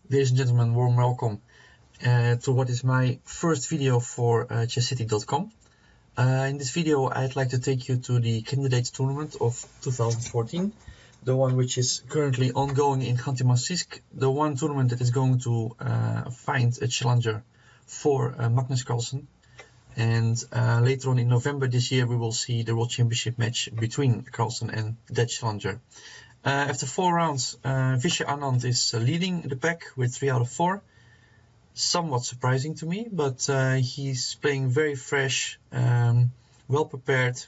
Ladies and gentlemen, warm welcome to what is my first video for Chessity.com. In this video, I'd like to take you to the Candidates Tournament of 2014, the one which is currently ongoing in Khanty Mansiysk, the one tournament that is going to find a challenger for Magnus Carlsen. And later on in November this year, we will see the World Championship match between Carlsen and that challenger. After 4 rounds, Vishy Anand is leading the pack with 3 out of 4. Somewhat surprising to me, but he's playing very fresh, well prepared.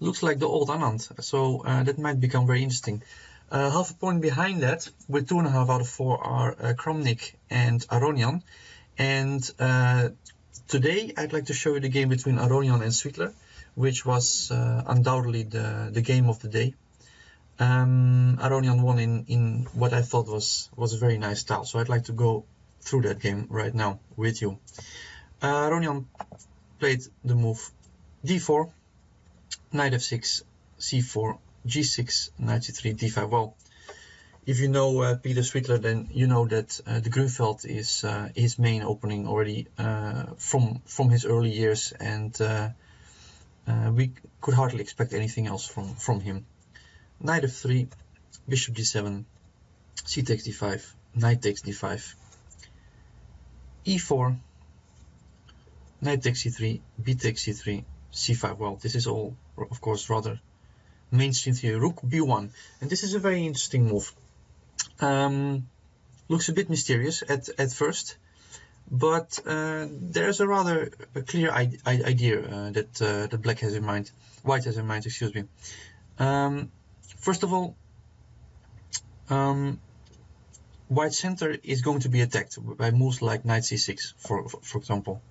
Looks like the old Anand, so that might become very interesting. Half a point behind that, with 2.5 out of 4, are Kramnik and Aronian. And today I'd like to show you the game between Aronian and Sweetler, which was undoubtedly the game of the day. Aronian won in what I thought was a very nice style, so I'd like to go through that game right now with you. Aronian played the move d4, knight f6, c4, g6, knight c3, d5. Well, if you know Peter Sweetler, then you know that the Grunfeld is his main opening already from his early years, and we could hardly expect anything else from him. Knight f3, bishop d7, c takes d5, knight takes d5, e4, knight takes c3, b takes c3, c5. Well, this is all, of course, rather mainstream theory. Rook b1, and this is a very interesting move. Looks a bit mysterious at first, but there's a rather clear idea that Black has in mind, White has in mind, excuse me. First of all, White center is going to be attacked by moves like knight c6, for example.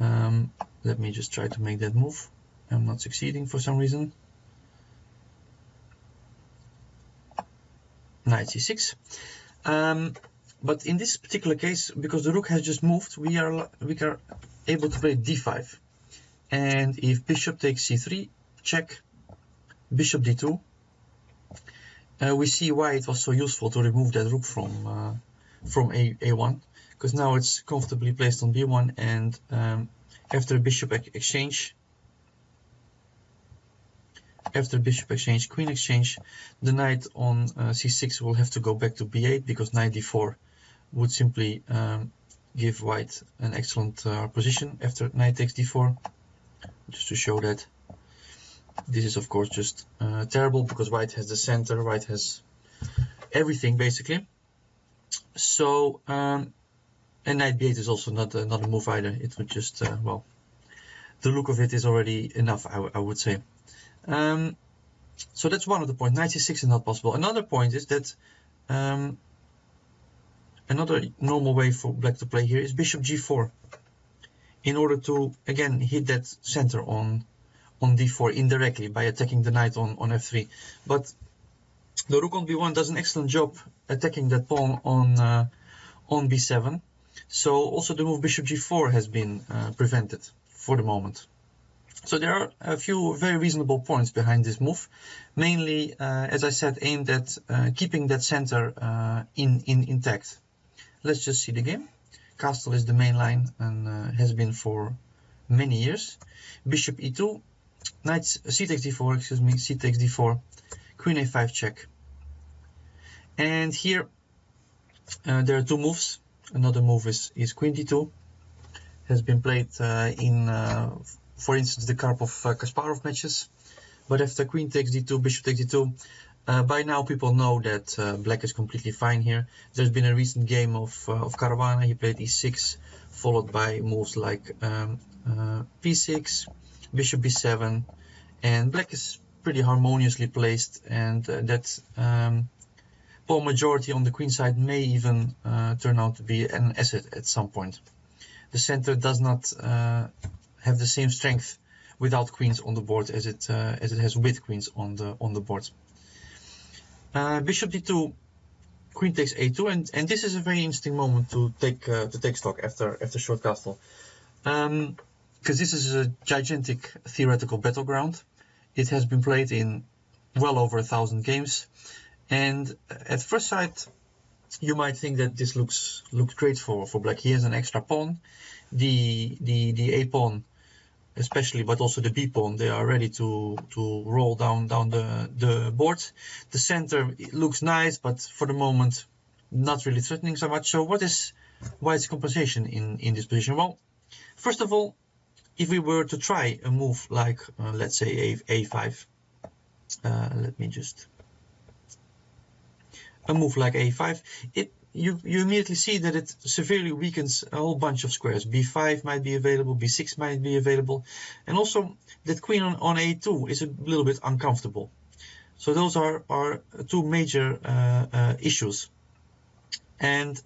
Let me just try to make that move. I'm not succeeding for some reason. Knight c6. But in this particular case, because the rook has just moved, we are able to play d5. And if bishop takes c3, check, bishop d2. We see why it was so useful to remove that rook from a1, because now it's comfortably placed on b1, and after a bishop exchange, queen exchange, the knight on c6 will have to go back to b8, because knight d4 would simply give White an excellent position after knight takes d4. Just to show that. This is of course just terrible, because White has the center, White has everything basically. So and knight b8 is also not a move either. It would just well, the look of it is already enough, I would say. So that's one of the points. Knight c6 is not possible. Another point is that another normal way for Black to play here is bishop g4, in order to again hit that center on d4 indirectly by attacking the knight on f3. But the rook on b1 does an excellent job attacking that pawn on b7. So also the move bishop g4 has been prevented for the moment. So there are a few very reasonable points behind this move, mainly, as I said, aimed at keeping that center intact. Let's just see the game. Castle is the main line and has been for many years. Bishop e2. Knight c takes d4, excuse me, c takes d4, queen a5 check. And here there are 2 moves. Another move is queen d2. Has been played in, for instance, the Karpov-Kasparov matches. But after queen takes d2, bishop takes d2, by now people know that Black is completely fine here. There's been a recent game of Caruana. He played e6, followed by moves like p6, bishop b7, and Black is pretty harmoniously placed, and that pawn majority on the queen side may even turn out to be an asset at some point. The center does not have the same strength without queens on the board as it has with queens on the board. Bishop d2, queen takes a2, and this is a very interesting moment to take stock after short castle. Because this is a gigantic theoretical battleground. It has been played in well over 1,000 games, and at first sight You might think that this looks great for black. He has an extra pawn. The A pawn, especially, but also the B pawn, they are ready to roll down the board. The center, it looks nice, but for the moment, not really threatening so much. So what is white's compensation in this position? Well, first of all, if we were to try a move like, let's say A5, let me just, a move like A5, you immediately see that it severely weakens a whole bunch of squares. B5 might be available, B6 might be available, and also that queen on A2 is a little bit uncomfortable. So those are two major issues. And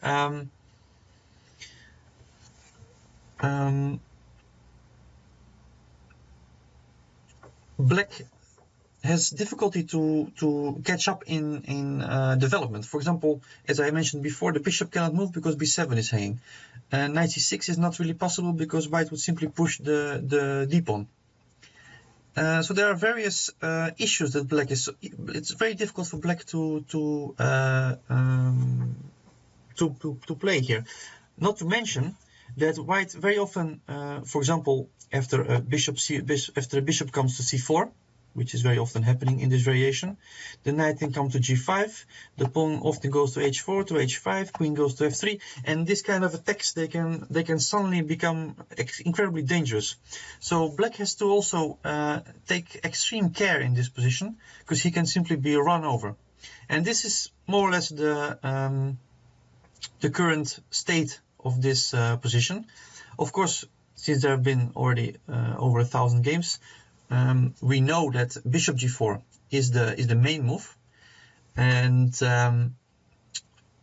black has difficulty to catch up in development. For example, as I mentioned before, the bishop cannot move because b7 is hanging. Knight c6 is not really possible because white would simply push the d pawn. So there are various issues that black is. It's very difficult for black to play here. Not to mention that white very often, for example, after a bishop comes to c4, which is very often happening in this variation, the knight can come to g5, the pawn often goes to h4, to h5, queen goes to f3, and this kind of attacks, they can suddenly become incredibly dangerous. So black has to also take extreme care in this position, because he can simply be run over. And this is more or less the current state of this position. Of course, since there have been already over 1,000 games, we know that bishop g4 is the main move, and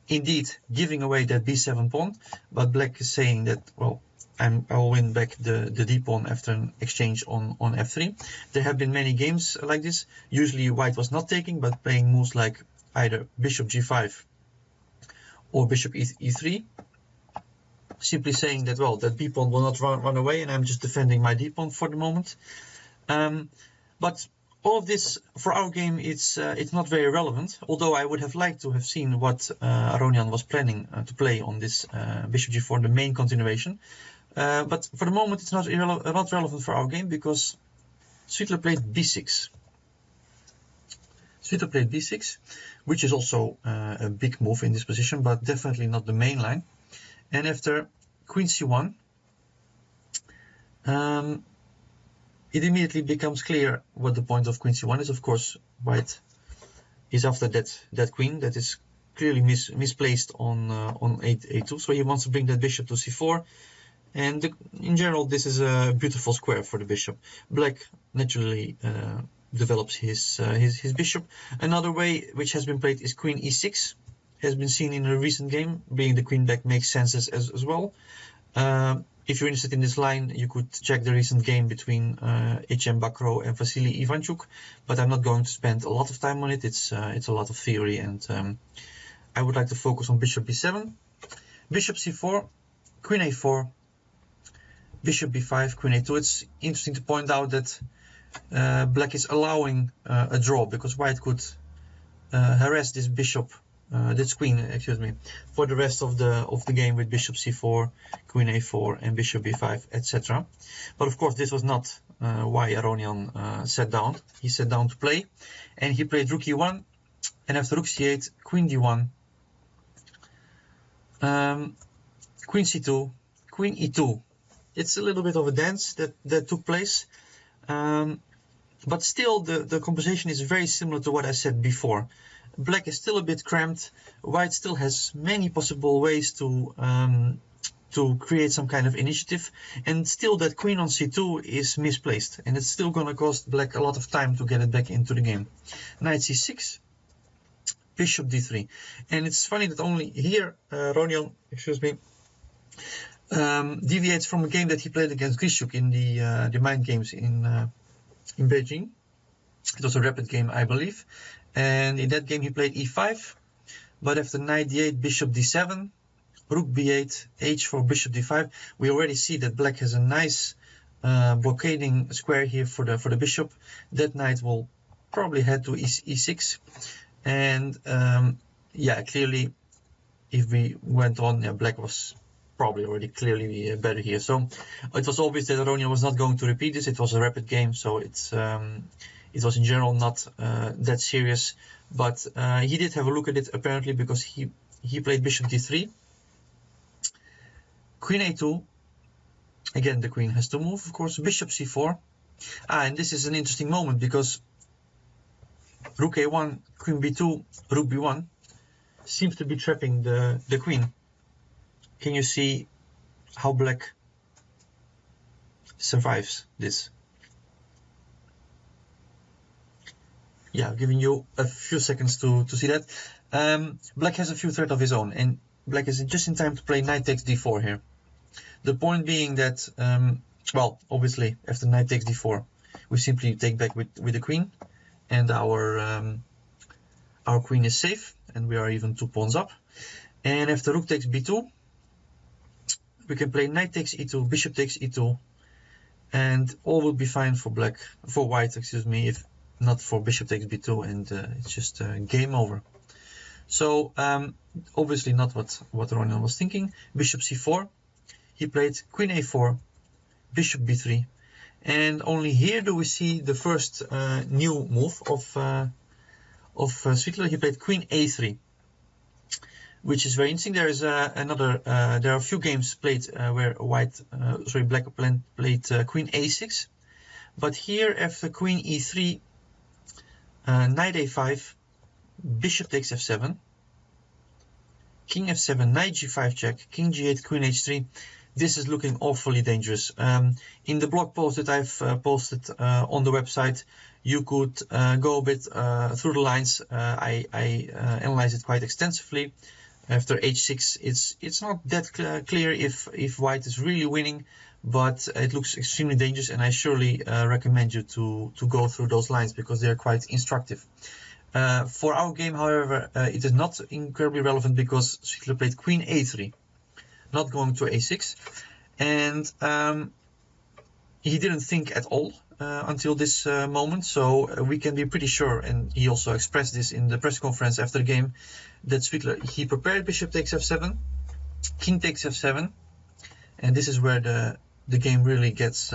indeed giving away that b7 pawn. But black is saying that, well, I'll win back the d pawn after an exchange on f3. There have been many games like this. Usually white was not taking, but playing moves like either bishop g5 or bishop e3. Simply saying that, well, that b pawn will not run away, and I'm just defending my d pawn for the moment. But all of this for our game, it's not very relevant. Although I would have liked to have seen what Aronian was planning to play on this bishop g4, the main continuation. But for the moment, it's not relevant for our game because Sweetler played b6. Sweetler played b6, which is also a big move in this position, but definitely not the main line. And after queen c1, it immediately becomes clear what the point of queen c1 is. Of course, white is after that queen that is clearly misplaced on a2. So he wants to bring that bishop to c4. And in general, this is a beautiful square for the bishop. Black naturally develops his bishop. Another way which has been played is queen e6. Has been seen in a recent game. Bringing the queen back makes sense as well. If you're interested in this line, you could check the recent game between H.M. Bakro and Vasily Ivanchuk, but I'm not going to spend a lot of time on it. It's a lot of theory, and I would like to focus on bishop b7, bishop c4, queen a4, bishop b5, queen a2. It's interesting to point out that black is allowing a draw, because white could harass this bishop, this queen, excuse me, for the rest of the game with bishop c4, queen a4, and bishop b5, etc. But of course, this was not why Aronian sat down. He sat down to play, and he played rook e1, and after rook c8, queen d1, queen c2, queen e2. It's a little bit of a dance that took place, but still the composition is very similar to what I said before. Black is still a bit cramped. White still has many possible ways to create some kind of initiative, and still that queen on c2 is misplaced, and it's still going to cost black a lot of time to get it back into the game. Knight c6, bishop d3, and it's funny that only here Aronian, excuse me, deviates from a game that he played against Grishuk in the Mind Games in Beijing. It was a rapid game, I believe. And in that game he played e5, but after knight d8, bishop d7, rook b8, h4, bishop d5, we already see that black has a nice blockading square here for the bishop. That knight will probably head to e6, and yeah, clearly if we went on, yeah, black was probably already clearly better here. So it was obvious that Aronian was not going to repeat this. It was a rapid game, so it was in general not that serious. But he did have a look at it apparently, because he played bishop d3, queen a2. Again, the queen has to move, of course. Bishop c4. And this is an interesting moment, because rook a1, queen b2, rook b1 seems to be trapping the queen. Can you see how black survives this? Yeah, giving you a few seconds to see that. Black has a few threats of his own, and black is just in time to play knight takes d4 here. The point being that, well, obviously, after knight takes d4, we simply take back with the queen, and our queen is safe, and we are even 2 pawns up. And after rook takes b2, we can play knight takes e2, bishop takes e2, and all will be fine for white, excuse me, if not for bishop takes b2, and it's just game over. So obviously not what Aronian was thinking. Bishop c4. He played queen a4, bishop b3, and only here do we see the first new move of Svikler. He played queen a3, which is very interesting. There is there are a few games played where black played queen a6, but here after queen e3, knight a5, bishop takes f7, king f7, knight g5 check, king g8, queen h3. This is looking awfully dangerous. In the blog post that I've posted on the website, you could go a bit through the lines. I analyzed it quite extensively. After h6, it's not that clear if white is really winning, but it looks extremely dangerous, and I surely recommend you to go through those lines, because they are quite instructive. For our game, however, it is not incredibly relevant, because Svikler played queen a3, not going to a6, and he didn't think at all until this moment, so we can be pretty sure, and he also expressed this in the press conference after the game, that Svikler, he prepared bishop takes f7, king takes f7, and this is where the game really gets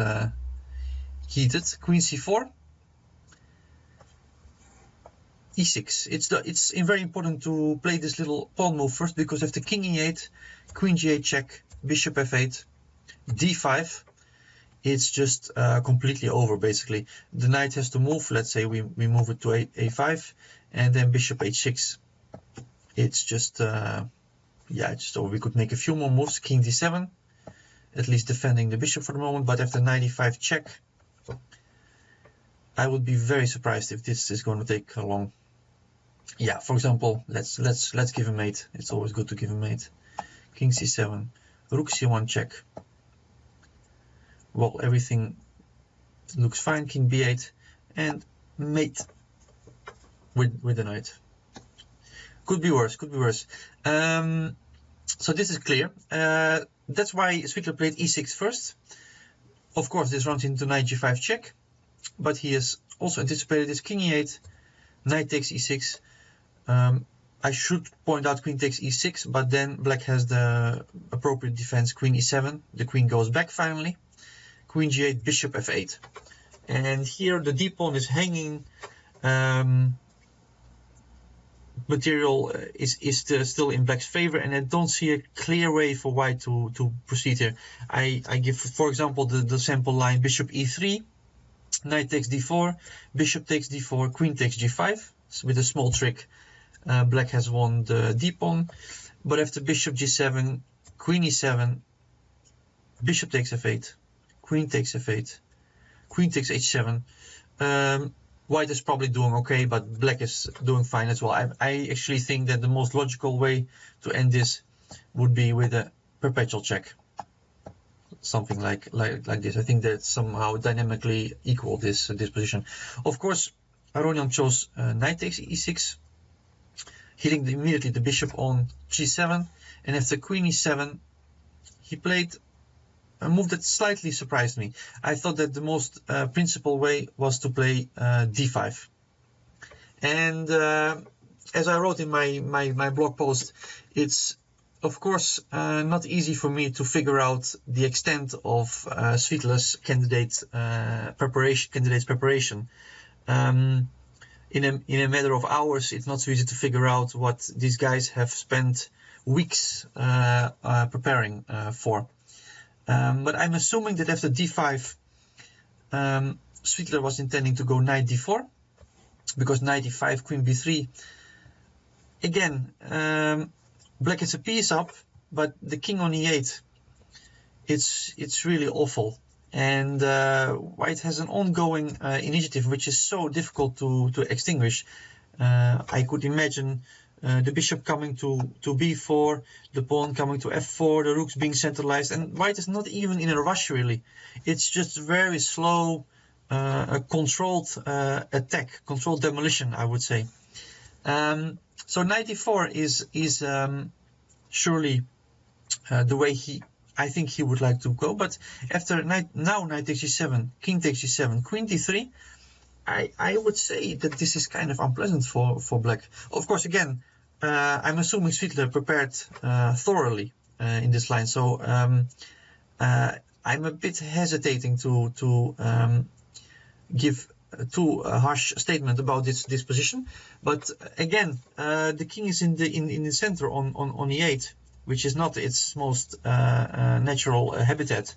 heated. Queen c4, e6. It's very important to play this little pawn move first, because after king e8, queen g8 check, bishop f8, d5, it's just completely over, basically. The knight has to move. Let's say we move it to a5, and then bishop h6. It's just yeah, it's just over. We could make a few more moves. King d7, at least defending the bishop for the moment, but after knight e5 check, I would be very surprised if this is going to take long. Yeah, for example, let's give a mate. It's always good to give a mate. King c7, rook c1 check. Well, everything looks fine. King b8 and mate with the knight. Could be worse. Could be worse. So this is clear. That's why Svikler played e6 first. Of course, this runs into knight g5 check, but he has also anticipated this. King e8, knight takes e6. I should point out queen takes e6, but then black has the appropriate defense, queen e7. The queen goes back finally. Queen g8, bishop f8. And here the d pawn is hanging. Material is still in black's favor, and I don't see a clear way for white to proceed here. I give, for example, the sample line bishop e3, knight takes d4, bishop takes d4, queen takes g5. So with a small trick, black has won the d pawn. But after bishop g7, queen e7, bishop takes f8, queen takes f8, queen takes h7. White is probably doing okay, but black is doing fine as well. I actually think that the most logical way to end this would be with a perpetual check. Something like this. I think that somehow dynamically equal this position. Of course, Aronian chose knight takes e6, hitting immediately the bishop on g7, and after queen e7, he played a move that slightly surprised me. I thought that the most principled way was to play d5. And as I wrote in my blog post, it's of course, not easy for me to figure out the extent of Svidler's candidate's preparation. In a matter of hours, it's not so easy to figure out what these guys have spent weeks preparing for. But I'm assuming that after d5, Svidler was intending to go knight d4, because knight e5, queen b3. Again, black is a piece up, but the king on e8, it's really awful. And white has an ongoing initiative which is so difficult to extinguish. I could imagine the bishop coming to b4, the pawn coming to f4, the rooks being centralized, and white is not even in a rush really. It's just very slow, controlled attack, controlled demolition, I would say. So knight e4 is surely the way I think he would like to go. But after knight takes g7, king takes g7, queen d3, I would say that this is kind of unpleasant for black. Of course, again, I'm assuming Svidler prepared thoroughly in this line, so I'm a bit hesitating to give too harsh statement about this position. But again, the king is in the center on e8, which is not its most natural habitat.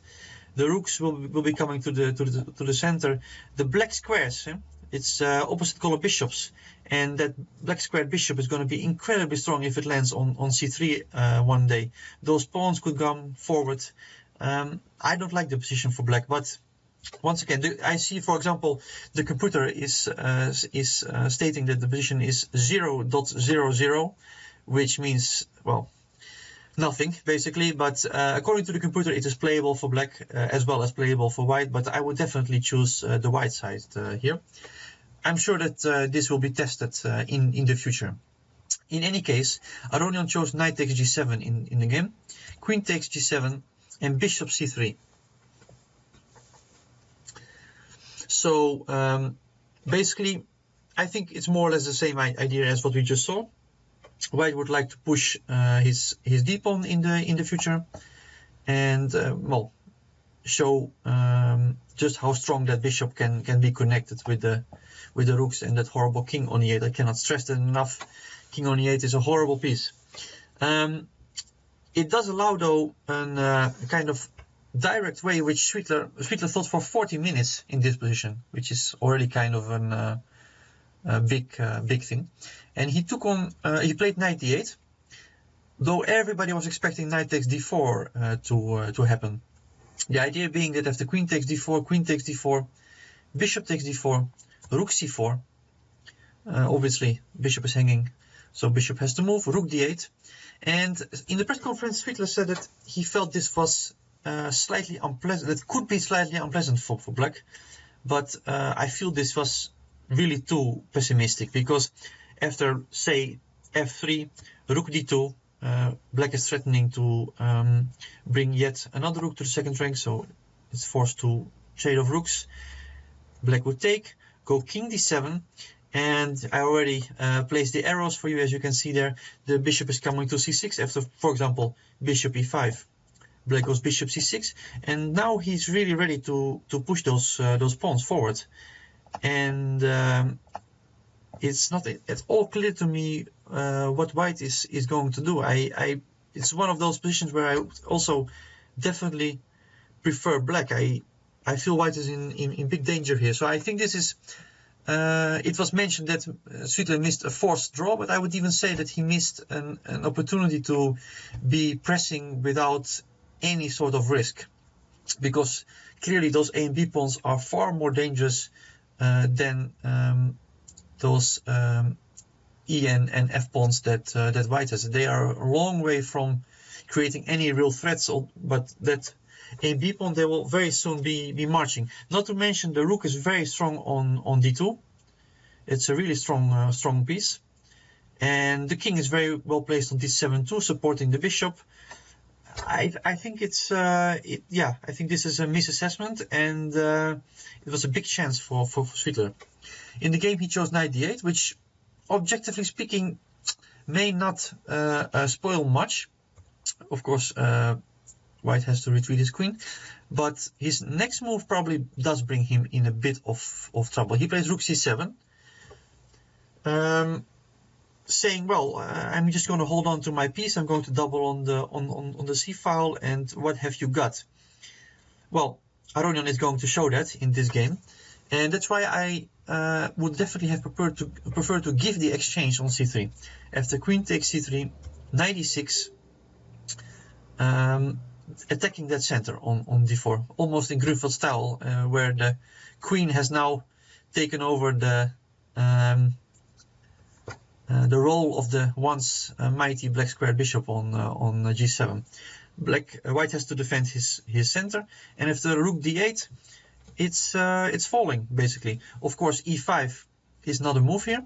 The rooks will be coming to the center. The black squares, it's opposite color bishops, and that black squared bishop is going to be incredibly strong if it lands on c3 one day. Those pawns could come forward. I don't like the position for black, but once again, I see, for example, the computer is stating that the position is 0.00, which means, well, nothing basically, but according to the computer it is playable for black as well as playable for white, but I would definitely choose the white side here. I'm sure that this will be tested in the future. In any case, Aronian chose knight takes g7 in the game, queen takes g7, and bishop c3. So basically, I think it's more or less the same idea as what we just saw. White would like to push his d-pawn in the future, and well, show just how strong that bishop can be connected with the rooks and that horrible king on e8. I cannot stress that enough. King on e8 is a horrible piece. It does allow, though, a kind of direct way which Svidler thought for 40 minutes in this position, which is already kind of a big thing. And he took on he played knight d8, though everybody was expecting knight takes d4 to happen. The idea being that after queen takes d4, queen takes d4, bishop takes d4, rook c4. Obviously, bishop is hanging, so bishop has to move. Rook d8, and in the press conference, Svidler said that he felt this was slightly unpleasant. It could be slightly unpleasant for black, but I feel this was really too pessimistic, because after, say, f3, rook d2, black is threatening to bring yet another rook to the second rank, so it's forced to trade off rooks. Black would take, go king d7, and I already placed the arrows for you, as you can see there. The bishop is coming to c6 after, for example, bishop e5. Black goes bishop c6, and now he's really ready to push those pawns forward. And it's not at all clear to me what white is going to do. It's one of those positions where I also definitely prefer black. I feel white is in big danger here. So I think this is. It was mentioned that Svidler missed a forced draw, but I would even say that he missed an opportunity to be pressing without any sort of risk, because clearly those A and B pawns are far more dangerous than those E and F pawns that white has. They are a long way from creating any real threats, but that A and B pawn, they will very soon be marching. Not to mention the rook is very strong on d2. It's a really strong piece, and the king is very well placed on d7 too, supporting the bishop. I think it's yeah, I think this is a misassessment, and it was a big chance for Svidler. In the game, he chose knight d8, which, objectively speaking, may not spoil much. Of course, white has to retreat his queen, but his next move probably does bring him in a bit of trouble. He plays rook c7, saying, well, I'm just going to hold on to my piece. I'm going to double on the c file, and what have you got? Well, Aronian is going to show that in this game, and that's why I would definitely have preferred to give the exchange on c3. After queen takes c3, knight e6, attacking that center on d4, almost in Grunfeld style, where the queen has now taken over the role of the once mighty black square bishop on g7. White has to defend his center, and after rook d8, it's falling basically. Of course, e5 is not a move here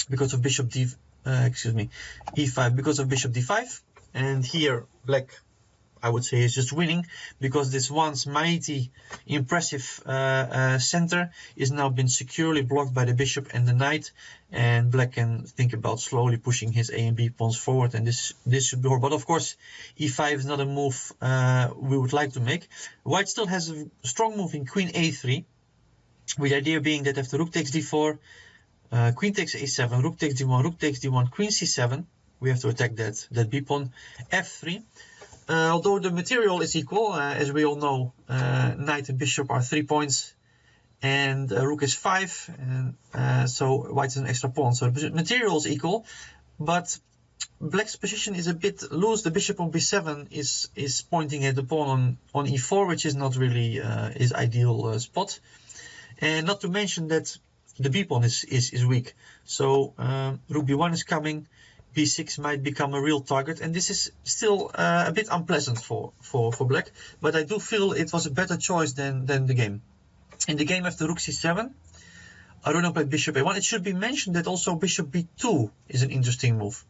because of bishop e5 because of bishop d5, and here black, I would say, is just winning because this once mighty, impressive center is now been securely blocked by the bishop and the knight, and black can think about slowly pushing his A and B pawns forward, and this should be horrible. But of course, e5 is not a move we would like to make. White still has a strong move in queen a3, with the idea being that after rook takes d4, queen takes a7, rook takes d1, rook takes d1, queen c7. We have to attack that b pawn. f3. Although the material is equal, as we all know, knight and bishop are 3 points, and rook is 5, and so white is an extra pawn. So the material is equal, but black's position is a bit loose. The bishop on b7 is pointing at the pawn on e4, which is not really his ideal spot, and not to mention that the b pawn is weak. So rook b1 is coming. b6 might become a real target, and this is still a bit unpleasant for black, but I do feel it was a better choice than the game. In the game after rook c7, Aronian played bishop a1. It should be mentioned that also bishop b2 is an interesting move,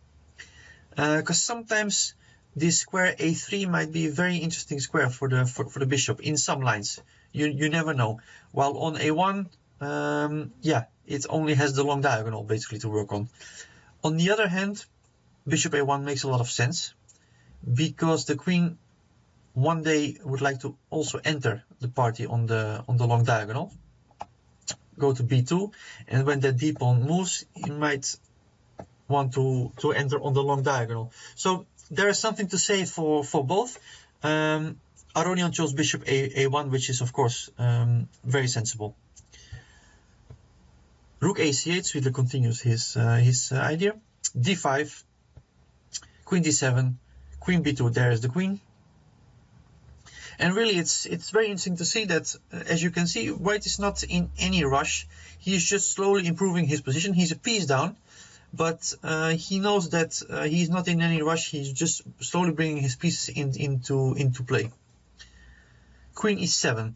because sometimes this square a3 might be a very interesting square for the bishop in some lines. You never know. While on a1, yeah, it only has the long diagonal basically to work on. On the other hand, bishop a1 makes a lot of sense because the queen one day would like to also enter the party on the long diagonal. Go to b2, and when that d pawn moves, he might want to enter on the long diagonal. So there is something to say for both. Aronian chose bishop a1, which is of course very sensible. Rook a8, Sweetler continues his idea. d5, queen d7, queen b2, there is the queen. And really it's very interesting to see that, as you can see, white is not in any rush. He is just slowly improving his position. He's a piece down, but he knows that he's not in any rush. He's just slowly bringing his pieces into play. Queen e7.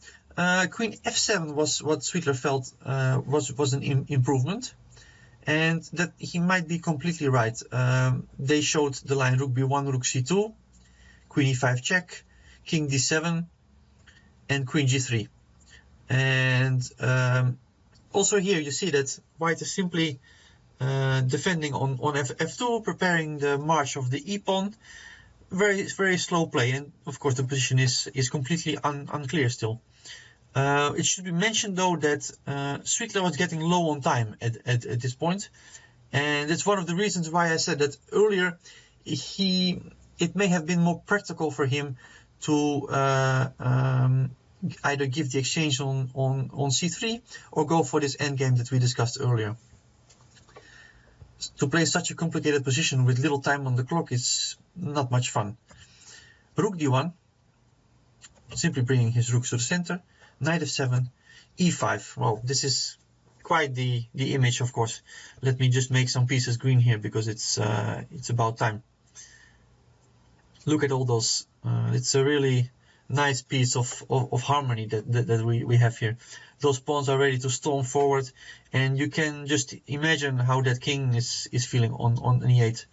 Queen f7 was what Sweetler felt was an improvement, and that he might be completely right. They showed the line rook b1, rook c2, queen e5 check, king d7, and queen g3. And also here you see that white is simply defending on f2, preparing the march of the e pawn. Very slow play, and of course the position is completely unclear still. It should be mentioned though that Sweetler was getting low on time at this point, and it's one of the reasons why I said that earlier. It may have been more practical for him to either give the exchange on c3 or go for this endgame that we discussed earlier. To play such a complicated position with little time on the clock is not much fun. Rook d1, simply bringing his rooks to the center. Knight f7, e5. Well, this is quite the image, of course. Let me just make some pieces green here because it's about time. Look at all those. It's a really nice piece of harmony that we have here. Those pawns are ready to storm forward, and you can just imagine how that king is feeling on e8.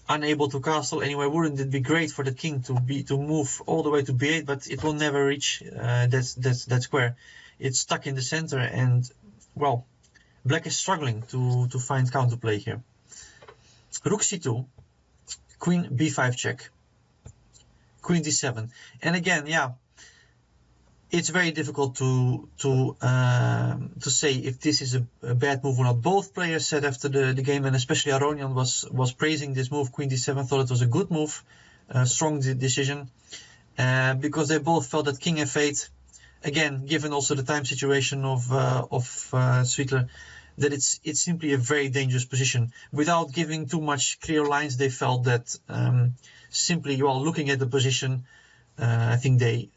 Unable to castle anyway. Wouldn't it be great for the king to move all the way to b8, but it will never reach that square. It's stuck in the center, and well, black is struggling to find counterplay here. Rook c2, queen b5 check. queen d7. And again, yeah, it's very difficult to say if this is a bad move or not. Both players said after the game, and especially Aronian was praising this move, queen d7, thought it was a good move, strong decision, because they both felt that king f8, again, given also the time situation of Sweetler, that it's simply a very dangerous position. Without giving too much clear lines, they felt that simply, while looking at the position, I think they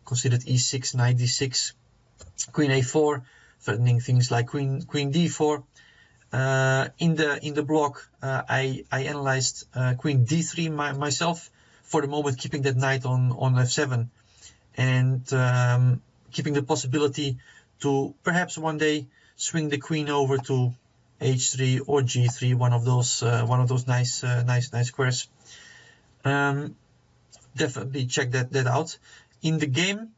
considered e6, knight d6, queen a4, threatening things like queen d4. In the block, I analyzed queen d3 myself, for the moment keeping that knight on f7, and keeping the possibility to perhaps one day swing the queen over to h3 or g3, one of those nice squares. Definitely check that out. In the game,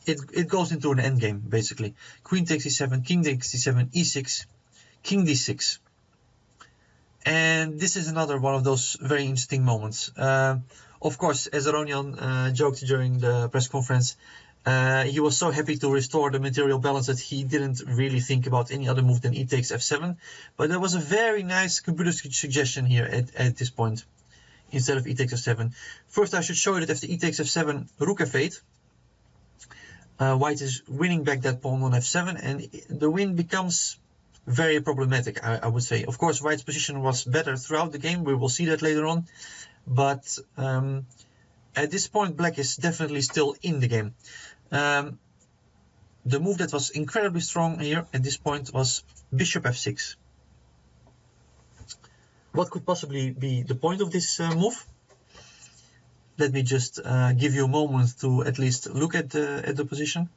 it goes into an endgame basically. Queen takes e7, king takes e7, e6, king d6, and this is another one of those very interesting moments. Of course, as Aronian joked during the press conference, he was so happy to restore the material balance that he didn't really think about any other move than e takes f7. But there was a very nice computer suggestion here at this point, instead of e takes f7. First, I should show you that after e takes f7, rook f8, white is winning back that pawn on f7, and the win becomes very problematic, I would say. Of course, white's position was better throughout the game. We will see that later on. But at this point, black is definitely still in the game. The move that was incredibly strong here at this point was bishop f6. What could possibly be the point of this move? Let me just give you a moment to at least look at the position.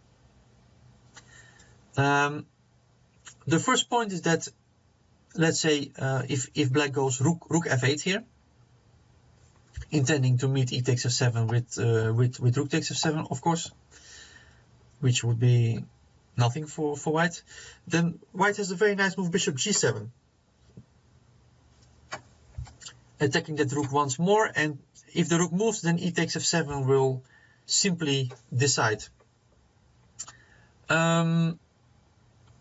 The first point is that, let's say, if black goes rook f8 here, intending to meet e takes f7 with rook takes f7, of course, which would be nothing for white, then white has a very nice move, bishop g7, attacking that rook once more, and if the rook moves, then e takes f7 will simply decide.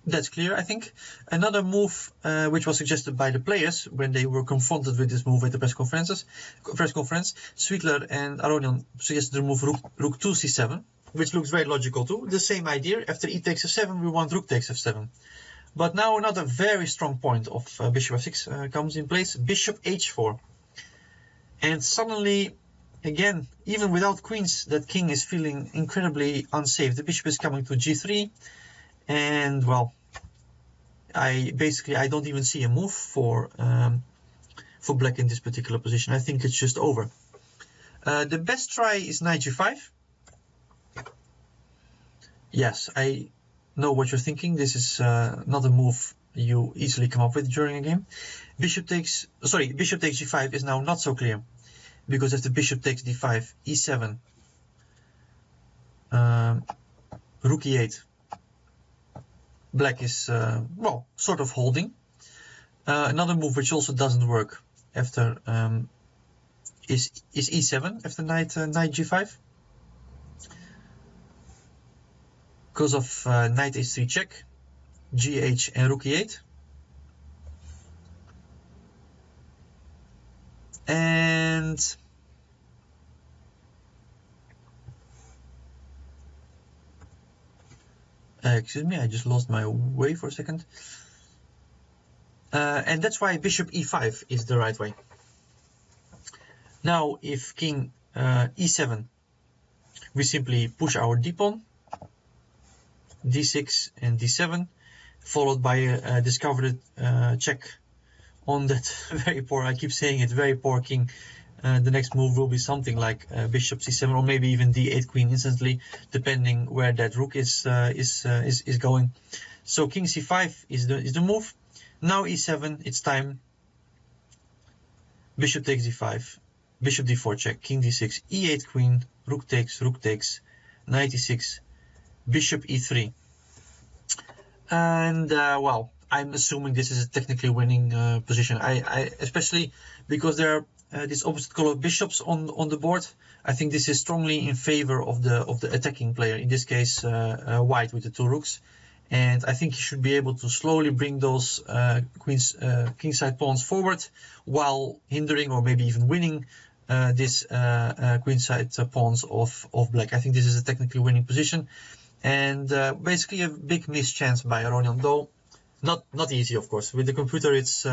That's clear, I think. Another move which was suggested by the players when they were confronted with this move at the press conference, Sweetler and Aronian suggested to remove rook 2 c7, which looks very logical too. The same idea. After e takes f7, we want rook takes f7. But now another very strong point of bishop f6 comes in place, bishop h4. And suddenly, again, even without queens, that king is feeling incredibly unsafe. The bishop is coming to g3, and well, I don't even see a move for black in this particular position. I think it's just over. The best try is knight g5. Yes, I know what you're thinking. This is not a move you easily come up with during a game. Bishop takes g5 is now not so clear, because if the bishop takes d5, e7, rook e8, black is well, sort of holding. Another move which also doesn't work after is e7 after knight g5, because of knight h3 check, gh, and rook e8. And excuse me, I just lost my way for a second. And that's why bishop e5 is the right way. Now, if king e7, we simply push our d-pawn, d6 and d7, followed by a discovered check on that very poor, I keep saying it, very poor king. The next move will be something like bishop c7, or maybe even d8 queen instantly, depending where that rook is going. So king c5 is the move. Now e7, it's time. Bishop takes d5, bishop d4 check, king d6, e8 queen, rook takes, knight e6, bishop e3. And well, I'm assuming this is a technically winning position. I especially because there are this opposite color bishops on the board, I think this is strongly in favor of the attacking player, in this case white with the 2 rooks. And I think he should be able to slowly bring those kingside pawns forward while hindering or maybe even winning this queenside pawns of black. I think this is a technically winning position, and basically a big mischance by Aronian, though not easy, of course. With the computer, it's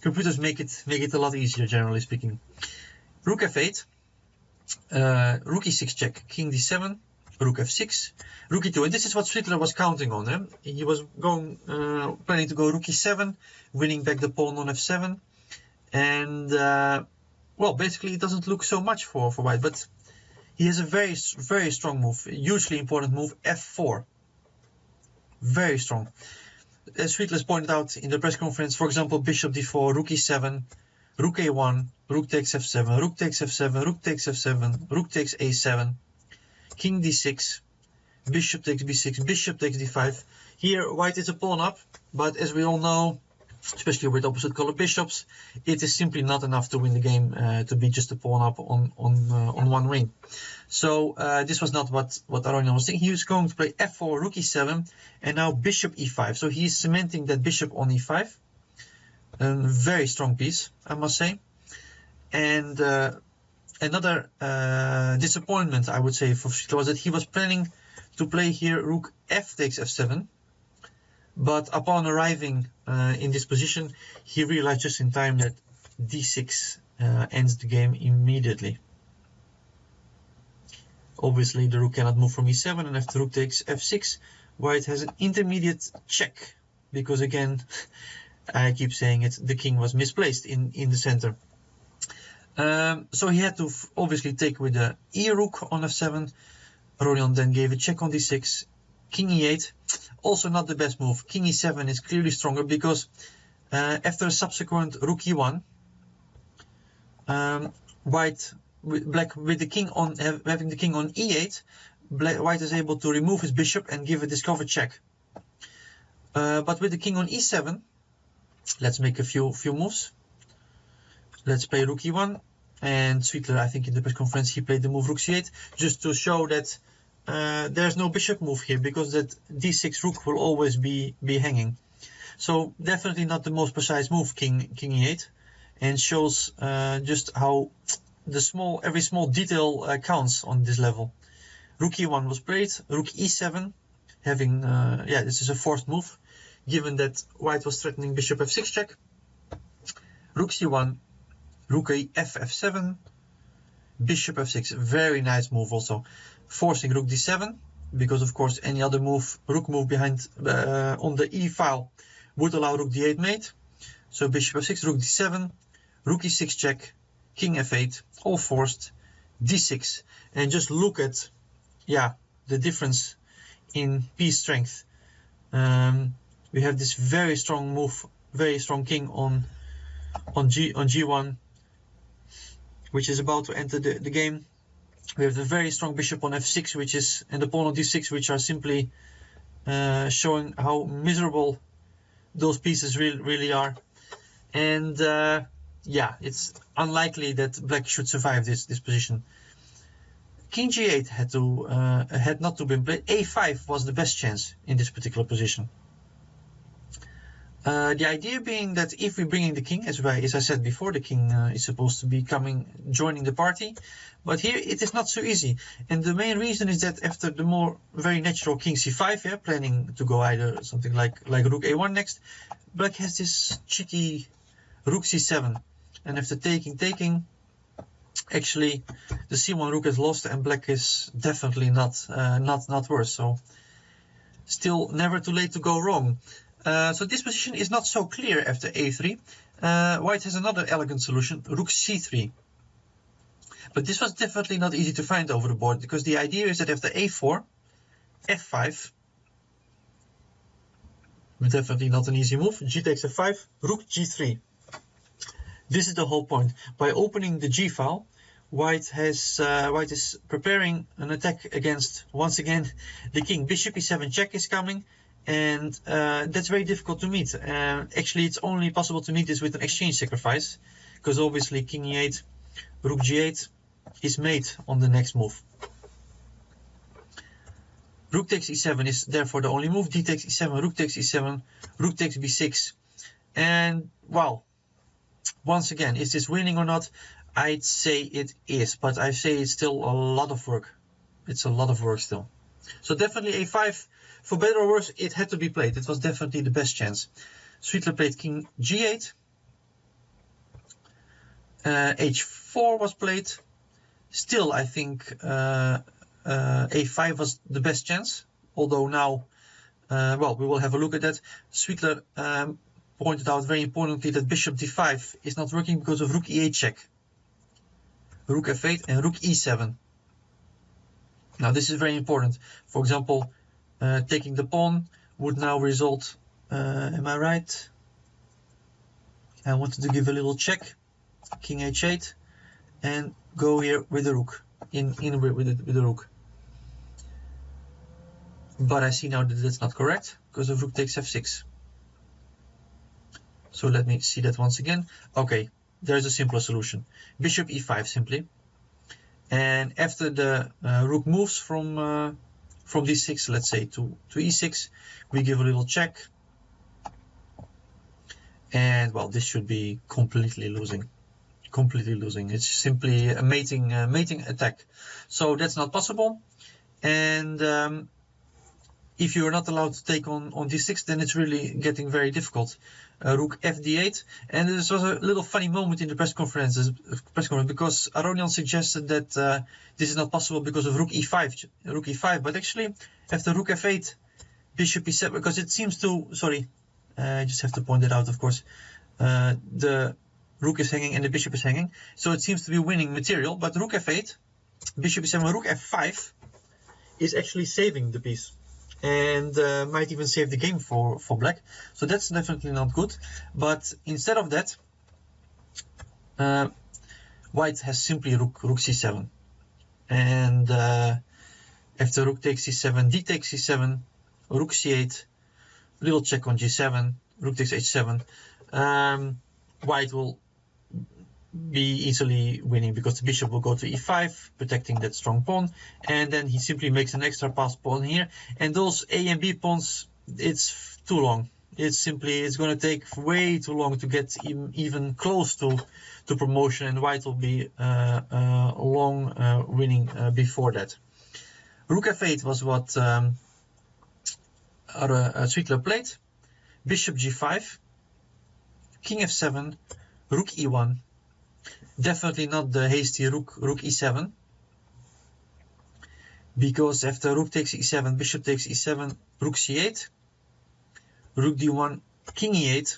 computers make it a lot easier, generally speaking. Rook f8, rook e6 check, king d7, rook f6, rook e2, and this is what Swietler was counting on. He was planning to go rook e7, winning back the pawn on f7, and well, basically it doesn't look so much for white, but he has a very strong move, hugely important move, f4, very strong. As Swietler pointed out in the press conference, for example, bishop d4, rook e7, rook a1, rook takes f7, rook takes f7, rook takes f7, rook takes a7, king d6, bishop takes b6, bishop takes d5. Here white is a pawn up, but as we all know, especially with opposite color bishops, it is simply not enough to win the game, to be just a pawn up on one ring. So this was not what Aronian was thinking. He was going to play f4, rook e7, and now bishop e5. So he's cementing that bishop on e5. A very strong piece, I must say. And another disappointment, I would say, for Swietler was that he was planning to play here rook f takes f7, but upon arriving in this position, he realized just in time that d6 ends the game immediately. Obviously, the rook cannot move from e7, and after rook takes f6, white has an intermediate check, because again, I keep saying it, the king was misplaced in the center. So he had to obviously take with the e-rook on f7. Aronian then gave a check on d6, king e8, also not the best move. King e7 is clearly stronger because after a subsequent rook e1, black with the king on having the king on e8, white is able to remove his bishop and give a discover check. But with the king on e7, let's make a few moves. Let's play rook e1, and Swietler, I think in the press conference, he played the move rook c8 just to show that there's no bishop move here, because that d6 rook will always be hanging. So definitely not the most precise move, king e8, and shows just how every small detail counts on this level. Rook e1 was played, rook e7, having this is a forced move, given that white was threatening bishop f6 check. Rook c1, rook f7, bishop f6, very nice move also, forcing rook d7, because of course any other move, rook move behind on the e file would allow rook d8 mate. So bishop f6, rook d7, rook e6 check, king f8, all forced, d6, and just look at the difference in piece strength. We have this very strong move, very strong king on g1, which is about to enter the game. We have the very strong bishop on f6, and the pawn on d6, which are simply showing how miserable those pieces really are. And it's unlikely that black should survive this position. King g8 had not to be played. a5 was the best chance in this particular position. The idea being that if we bring in the king, as I said before, the king is supposed to be joining the party, but here it is not so easy. And the main reason is that after the very natural king c5, planning to go either something like rook a1 next, black has this cheeky rook c7, and after taking, actually the c1 rook is lost, and black is definitely not worse. So still never too late to go wrong. So this position is not so clear after a3. White has another elegant solution, rook c3. But this was definitely not easy to find over the board, because the idea is that after a4, f5, definitely not an easy move, g takes f5, rook g3. This is the whole point. By opening the g file, white is preparing an attack against, once again, the king. Bishop e7 check is coming. And that's very difficult to meet. Actually, it's only possible to meet this with an exchange sacrifice, because obviously king e8, rook g8 is mate on the next move. Rook takes e7 is therefore the only move. D takes e7, rook takes e7, rook takes b6. And, well, once again, is this winning or not? I'd say it is, but I say it's still a lot of work. It's a lot of work still. So definitely a5, for better or worse, it had to be played. It was definitely the best chance. Sweetler played king g8. h4 was played. Still, I think a5 was the best chance. Although now, well, we will have a look at that. Sweetler pointed out very importantly that bishop d5 is not working because of rook e8 check. Rook f8 and rook e7. Now this is very important. For example, taking the pawn would now result, am I right? I wanted to give a little check, king h8, and go here with the rook, with the rook. But I see now that that's not correct, because of rook takes f6. So let me see that once again. Okay, there's a simpler solution. Bishop e5 simply. And after the rook moves from d6, let's say, to e6, we give a little check. And, well, this should be completely losing. Completely losing. It's simply a mating attack. So that's not possible. And if you are not allowed to take on d6, then it's really getting very difficult. Rook fd8, and this was a little funny moment in the press conference because Aronian suggested that this is not possible because of rook e5, but actually after rook f8, bishop e7, because it seems to, sorry, I just have to point it out, of course, the rook is hanging and the bishop is hanging, so it seems to be winning material, but rook f8, bishop e7, rook f5 is actually saving the piece. And might even save the game for black. So that's definitely not good. But instead of that, white has simply rook c7. And after rook takes c7, d takes c7, rook c8, little check on g7, rook takes h7. White will be easily winning because the bishop will go to e5, protecting that strong pawn, and then he simply makes an extra passed pawn here, and those a and b pawns, it's too long. It's going to take way too long to get even close to promotion, and white will be long winning before that. Rook f8 was what Sweetler played. Bishop g5, king f7, rook e1. Definitely not the hasty rook e7, because after rook takes e7, bishop takes e7, rook c8, rook d1, king e8,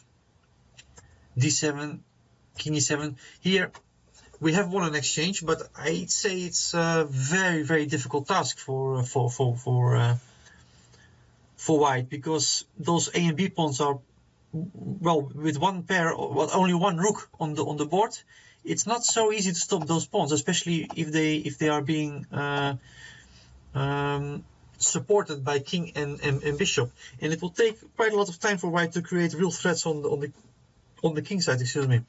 d7, king e7. Here we have won an exchange, but I'd say it's a very, very difficult task for white, because those a and b pawns are, well, with one pair, well, only one rook on the board. It's not so easy to stop those pawns, especially if they are being supported by king and bishop, and it will take quite a lot of time for white to create real threats on the king side. Excuse me.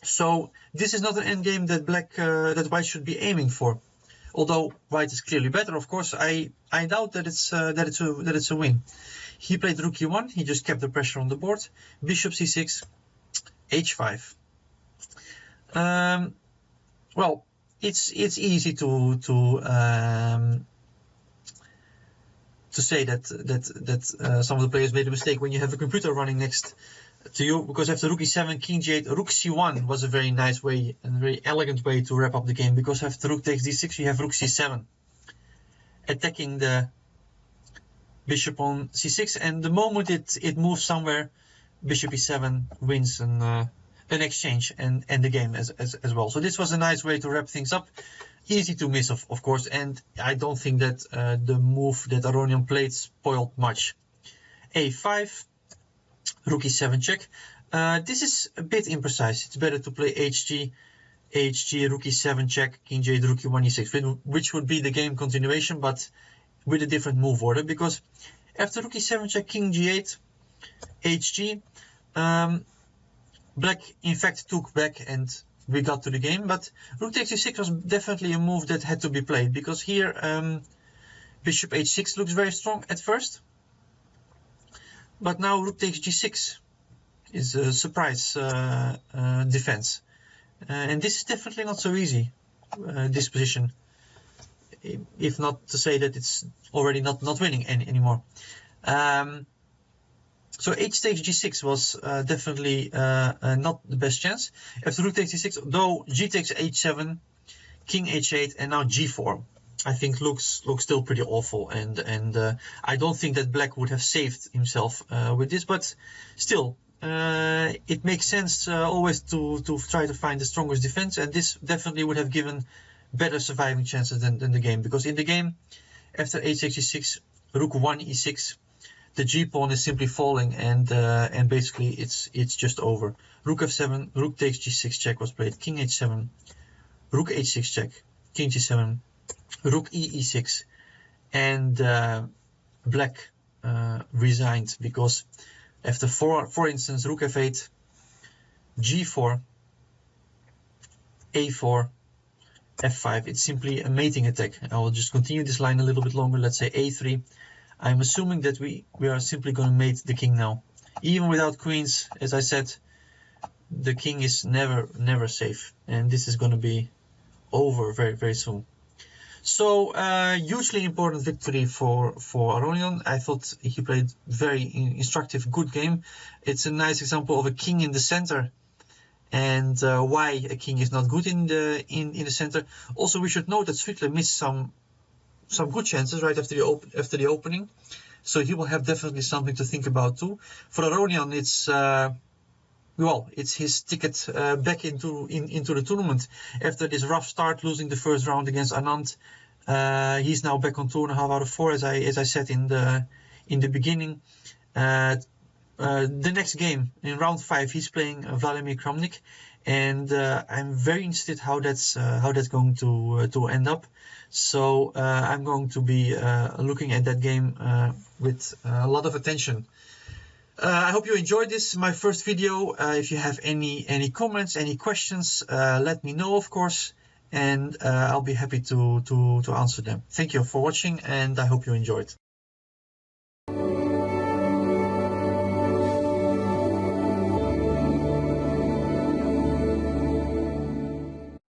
So this is not an endgame that white should be aiming for. Although white is clearly better, of course, I doubt that it's a win. He played rook e1. He just kept the pressure on the board. Bishop c6, h5. Well, it's easy to say that some of the players made a mistake when you have a computer running next to you, because after rook e7, king g8, rook c1 was a very nice way and a very elegant way to wrap up the game, because after rook takes d6, you have rook c7 attacking the bishop on c6, and the moment it moves somewhere, bishop e7 wins an exchange and the game as well. So this was a nice way to wrap things up. Easy to miss, of course, and I don't think that the move that Aronian played spoiled much. a5, rook e7 check. This is a bit imprecise. It's better to play hg, rook e7 check, king j8, rook e1 e6, which would be the game continuation, but with a different move order, because after rook e7 check, king g8, hg, Black in fact took back and we got to the game, but rook takes d6 was definitely a move that had to be played, because here bishop h6 looks very strong at first, but now rook takes g6 is a surprise defense, and this is definitely not so easy, this position, if not to say that it's already not winning anymore. So h takes g6 was definitely not the best chance. After rook takes d6, though, g takes h7, king h8, and now g4, I think looks still pretty awful. And I don't think that black would have saved himself with this, but still, it makes sense always to try to find the strongest defense, and this definitely would have given better surviving chances than the game, because in the game, after h takes g6, rook 1 e6, the g pawn is simply falling, and basically it's just over. Rook f7, rook takes g6 check was played, king h7, rook h6 check, king g7, rook e6, and black resigned, because after for instance rook f8, g4, a4, f5, it's simply a mating attack. I will just continue this line a little bit longer. Let's say a3. I'm assuming that we are simply going to mate the king now. Even without queens, as I said, the king is never safe, and this is going to be over very soon. So hugely important victory for Aronian. I thought he played very instructive, good game. It's a nice example of a king in the center, and why a king is not good in the center. Also, we should note that Svikler missed some good chances right after the opening, so he will have definitely something to think about too. For Aronian, it's well, it's his ticket back into the tournament after this rough start, losing the first round against Anand. He's now back on 2.5 out of 4, as I said in the beginning. The next game in round 5, he's playing Vladimir Kramnik, and I'm very interested how that's going to end up. So I'm going to be looking at that game with a lot of attention. I hope you enjoyed this, my first video. If you have any comments, any questions, let me know, of course, and I'll be happy to answer them. Thank you for watching, and I hope you enjoyed.